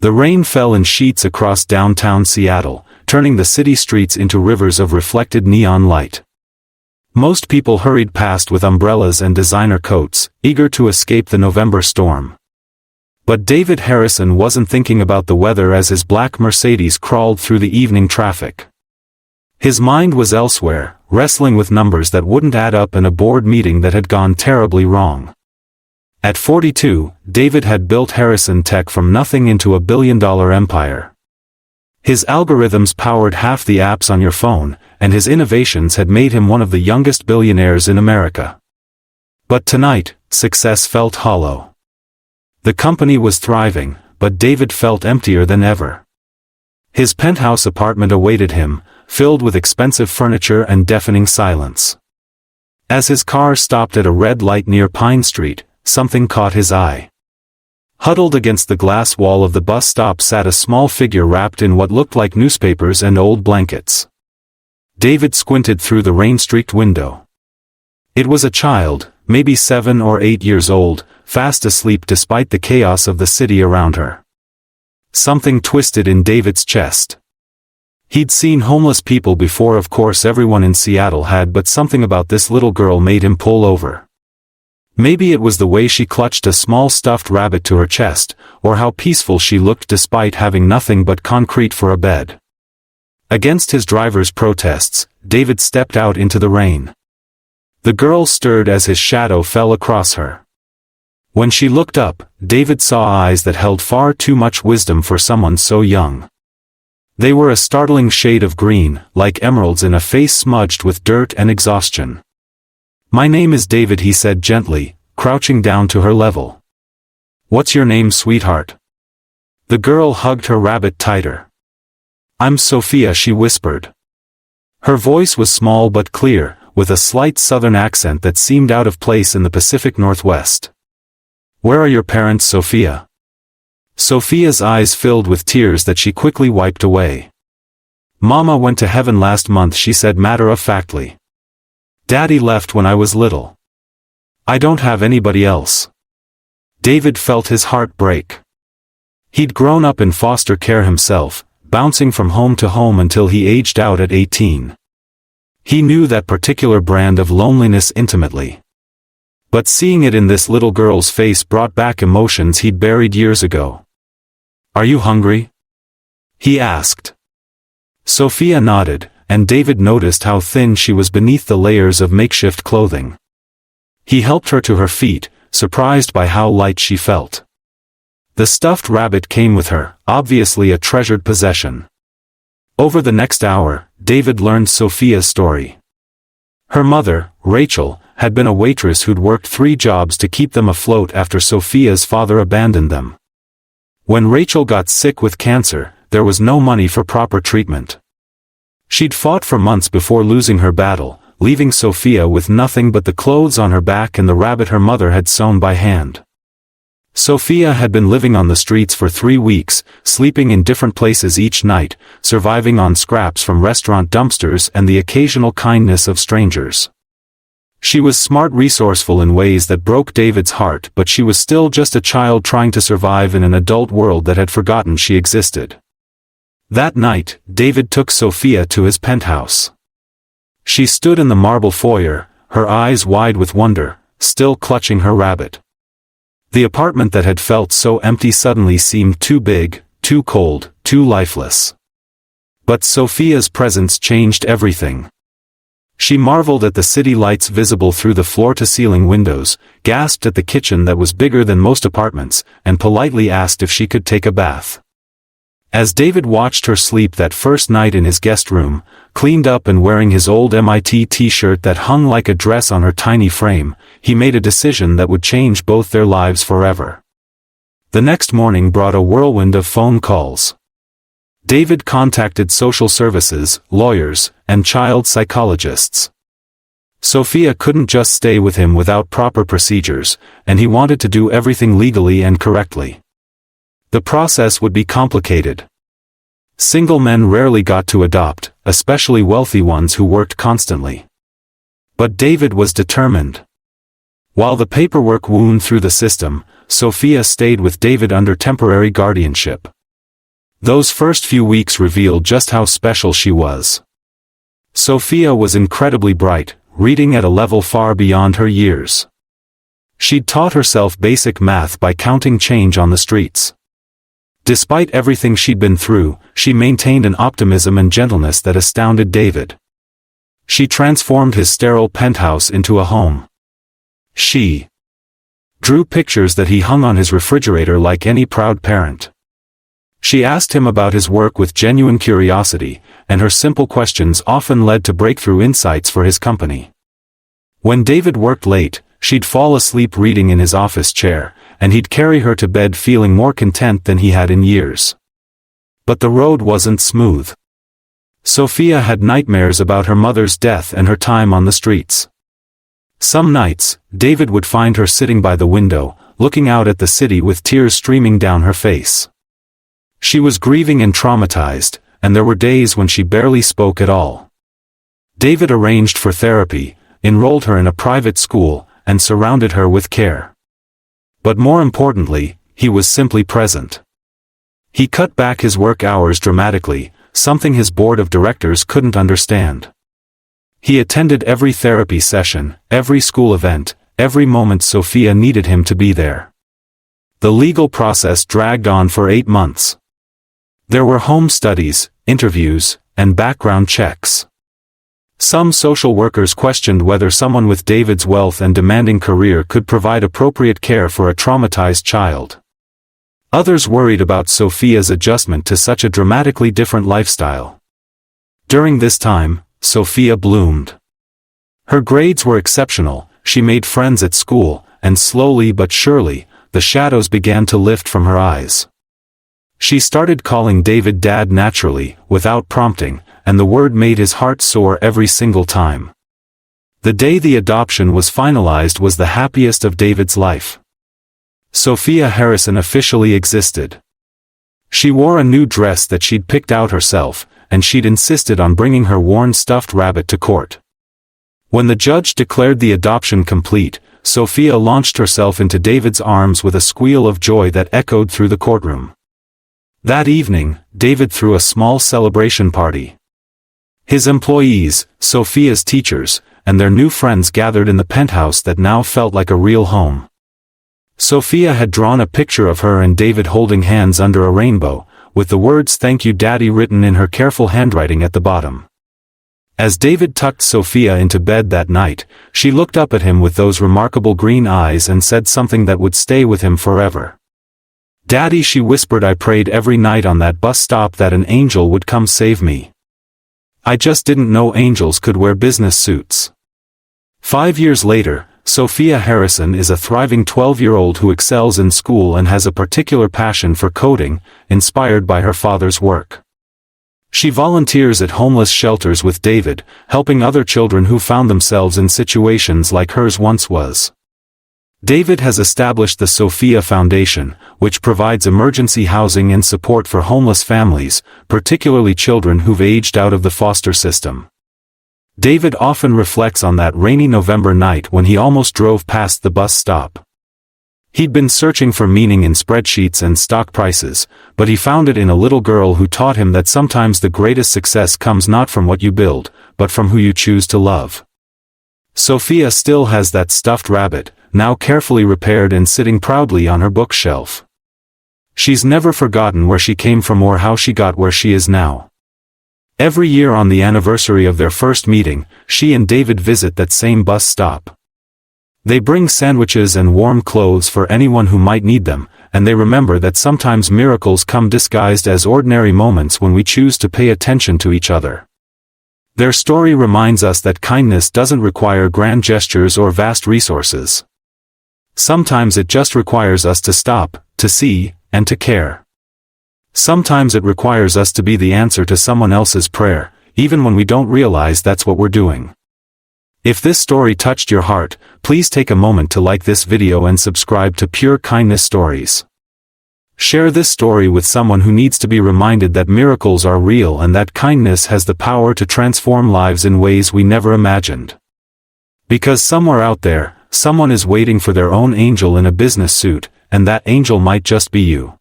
The rain fell in sheets across downtown Seattle, turning the city streets into rivers of reflected neon light. Most people hurried past with umbrellas and designer coats, eager to escape the November storm. But David Harrison wasn't thinking about the weather as his black Mercedes crawled through the evening traffic. His mind was elsewhere, wrestling with numbers that wouldn't add up in a board meeting that had gone terribly wrong. At 42, David had built Harrison Tech from nothing into a billion-dollar empire. His algorithms powered half the apps on your phone, and his innovations had made him one of the youngest billionaires in America. But tonight, success felt hollow. The company was thriving, but David felt emptier than ever. His penthouse apartment awaited him, filled with expensive furniture and deafening silence. As his car stopped at a red light near Pine Street, something caught his eye. Huddled against the glass wall of the bus stop sat a small figure wrapped in what looked like newspapers and old blankets. David squinted through the rain-streaked window. It was a child, maybe 7 or 8 years old, fast asleep despite the chaos of the city around her. Something twisted in David's chest. He'd seen homeless people before, of course everyone in Seattle had, but something about this little girl made him pull over. Maybe it was the way she clutched a small stuffed rabbit to her chest, or how peaceful she looked despite having nothing but concrete for a bed. Against his driver's protests, David stepped out into the rain. The girl stirred as his shadow fell across her. When she looked up, David saw eyes that held far too much wisdom for someone so young. They were a startling shade of green, like emeralds in a face smudged with dirt and exhaustion. "My name is David," he said gently, crouching down to her level. "What's your name, sweetheart?" The girl hugged her rabbit tighter. "I'm Sophia," she whispered. Her voice was small but clear, with a slight southern accent that seemed out of place in the Pacific Northwest. "Where are your parents, Sophia?" Sophia's eyes filled with tears that she quickly wiped away. "Mama went to heaven last month," she said matter-of-factly. "Daddy left when I was little. I don't have anybody else." David felt his heart break. He'd grown up in foster care himself, bouncing from home to home until he aged out at 18. He knew that particular brand of loneliness intimately. But seeing it in this little girl's face brought back emotions he'd buried years ago. "Are you hungry?" he asked. Sophia nodded, and David noticed how thin she was beneath the layers of makeshift clothing. He helped her to her feet, surprised by how light she felt. The stuffed rabbit came with her, obviously a treasured possession. Over the next hour, David learned Sophia's story. Her mother, Rachel, had been a waitress who'd worked 3 jobs to keep them afloat after Sophia's father abandoned them. When Rachel got sick with cancer, there was no money for proper treatment. She'd fought for months before losing her battle, leaving Sophia with nothing but the clothes on her back and the rabbit her mother had sewn by hand. Sophia had been living on the streets for 3 weeks, sleeping in different places each night, surviving on scraps from restaurant dumpsters and the occasional kindness of strangers. She was smart, resourceful in ways that broke David's heart, but she was still just a child trying to survive in an adult world that had forgotten she existed. That night, David took Sophia to his penthouse. She stood in the marble foyer, her eyes wide with wonder, still clutching her rabbit. The apartment that had felt so empty suddenly seemed too big, too cold, too lifeless. But Sophia's presence changed everything. She marveled at the city lights visible through the floor-to-ceiling windows, gasped at the kitchen that was bigger than most apartments, and politely asked if she could take a bath. As David watched her sleep that first night in his guest room, cleaned up and wearing his old MIT t-shirt that hung like a dress on her tiny frame, he made a decision that would change both their lives forever. The next morning brought a whirlwind of phone calls. David contacted social services, lawyers, and child psychologists. Sophia couldn't just stay with him without proper procedures, and he wanted to do everything legally and correctly. The process would be complicated. Single men rarely got to adopt, especially wealthy ones who worked constantly. But David was determined. While the paperwork wound through the system, Sophia stayed with David under temporary guardianship. Those first few weeks revealed just how special she was. Sophia was incredibly bright, reading at a level far beyond her years. She'd taught herself basic math by counting change on the streets. Despite everything she'd been through, she maintained an optimism and gentleness that astounded David. She transformed his sterile penthouse into a home. She drew pictures that he hung on his refrigerator like any proud parent. She asked him about his work with genuine curiosity, and her simple questions often led to breakthrough insights for his company. When David worked late, she'd fall asleep reading in his office chair, and he'd carry her to bed feeling more content than he had in years. But the road wasn't smooth. Sophia had nightmares about her mother's death and her time on the streets. Some nights, David would find her sitting by the window, looking out at the city with tears streaming down her face. She was grieving and traumatized, and there were days when she barely spoke at all. David arranged for therapy, enrolled her in a private school, and surrounded her with care. But more importantly, he was simply present. He cut back his work hours dramatically, something his board of directors couldn't understand. He attended every therapy session, every school event, every moment Sophia needed him to be there. The legal process dragged on for 8 months. There were home studies, interviews, and background checks. Some social workers questioned whether someone with David's wealth and demanding career could provide appropriate care for a traumatized child. Others worried about Sophia's adjustment to such a dramatically different lifestyle. During this time, Sophia bloomed. Her grades were exceptional, she made friends at school, and slowly but surely, the shadows began to lift from her eyes. She started calling David Dad naturally, without prompting, and the word made his heart soar every single time. The day the adoption was finalized was the happiest of David's life. Sophia Harrison officially existed. She wore a new dress that she'd picked out herself, and she'd insisted on bringing her worn stuffed rabbit to court. When the judge declared the adoption complete, Sophia launched herself into David's arms with a squeal of joy that echoed through the courtroom. That evening, David threw a small celebration party. His employees, Sophia's teachers, and their new friends gathered in the penthouse that now felt like a real home. Sophia had drawn a picture of her and David holding hands under a rainbow, with the words "Thank you Daddy" written in her careful handwriting at the bottom. As David tucked Sophia into bed that night, she looked up at him with those remarkable green eyes and said something that would stay with him forever. "Daddy," she whispered, "I prayed every night on that bus stop that an angel would come save me. I just didn't know angels could wear business suits." 5 years later, Sophia Harrison is a thriving 12-year-old who excels in school and has a particular passion for coding, inspired by her father's work. She volunteers at homeless shelters with David, helping other children who found themselves in situations like hers once was. David has established the Sophia Foundation, which provides emergency housing and support for homeless families, particularly children who've aged out of the foster system. David often reflects on that rainy November night when he almost drove past the bus stop. He'd been searching for meaning in spreadsheets and stock prices, but he found it in a little girl who taught him that sometimes the greatest success comes not from what you build, but from who you choose to love. Sophia still has that stuffed rabbit, now carefully repaired and sitting proudly on her bookshelf. She's never forgotten where she came from or how she got where she is now. Every year on the anniversary of their first meeting, she and David visit that same bus stop. They bring sandwiches and warm clothes for anyone who might need them, and they remember that sometimes miracles come disguised as ordinary moments when we choose to pay attention to each other. Their story reminds us that kindness doesn't require grand gestures or vast resources. Sometimes it just requires us to stop, to see, and to care. Sometimes it requires us to be the answer to someone else's prayer, even when we don't realize that's what we're doing. If this story touched your heart, please take a moment to like this video and subscribe to Pure Kindness Stories. Share this story with someone who needs to be reminded that miracles are real and that kindness has the power to transform lives in ways we never imagined. Because somewhere out there, someone is waiting for their own angel in a business suit, and that angel might just be you.